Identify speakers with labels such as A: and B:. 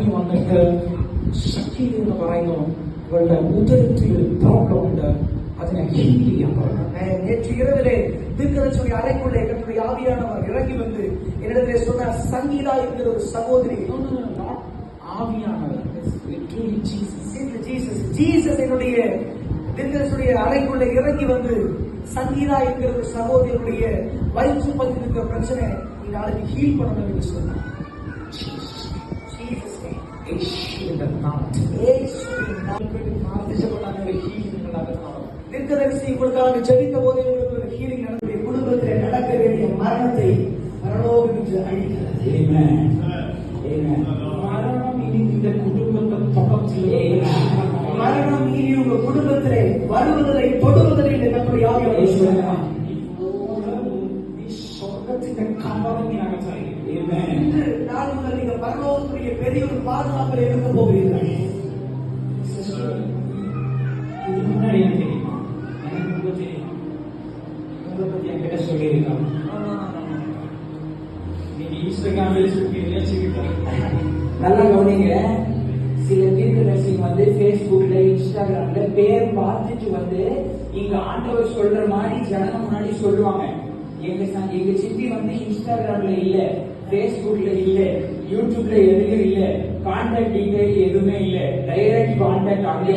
A: പറഞ്ഞു വന്നിട്ട് ശക്തിയിൽ എന്ന് പറയുന്നു ഇവളുടെ ഉദരത്തിൽ പ്രോബ്ലം ഉണ്ട്, അതിനെ ഹീൽ ചെയ്യാൻ പറഞ്ഞു.
B: நேற்று இரவிலே தீர்க்கதரிசியுடைய அறைக்குள்ளே கர்த்தருடைய ஆவியானவர் இறங்கி வந்து என்னிடத்திலே சொன்ன சங்கீதா என்கிற ஒரு சகோதரி,
A: ஆவியானவர்
B: ஜீசஸ் என்னுடைய தீர்க்கதரிசியுடைய அறைக்குள்ளே இறங்கி வந்து சங்கீதா என்கிற ஒரு சகோதரியுடைய வயிற்று பகுதியில் இருக்கிற பிரச்சனை நீ நாளைக்கு ஹீல் பண்ணணும் என்று சொன்னார். தீர்க்கதரிசி உங்களுக்காக ஜெபித்த போது உங்களுக்கு ஒரு ஹீலிங் நடந்தது. குடும்பத்தில் நடக்க வேண்டிய மரணத்தை பரலோகம் என்று அழிக்கிறது.
A: மரணம் இனி இந்த குடும்பத்தை தொடர்ச்சியிலே
B: மரணம் இனி உங்க குடும்பத்திலே வருவதில்லை, தொடுவதில்லை என்று கர்த்தருடைய ஆவியானவர்
A: சொர்க்கத்தின் கம்பளம் நகர்த்தாய்.
B: இன்று நாள் முதல் நீங்க பரலோகத்துடைய பெரிய ஒரு பாதுகாப்பில் இருக்க போகிறீர்கள்.
A: இது முன்னாடி எனக்கு தெரியுமா? எனக்கு ரொம்ப தெரியும். உங்களை பத்தி என்கிட்ட சொல்லியிருக்காங்க. நீங்க இன்ஸ்டாகிராமில்
C: நல்லா கவனிங்க. சில தீர்க்கதரிசி வந்து பேஸ்புக்ல இன்ஸ்டாகிராம்ல பேர் பார்த்துட்டு வந்து இங்க ஆண்டவர் சொல்ற மாதிரி ஜனங்க முன்னாடி சொல்லுவாங்க. எங்க சித்தி வந்து இன்ஸ்டாகிராம்ல இல்ல, பேஸ்புக்ல இல்ல, யூடியூப்ல எதுவும் இல்ல, கான்டாக்ட் டீடைல் எதுவுமே இல்ல, டைரக்ட் கான்டாக்ட் அங்கே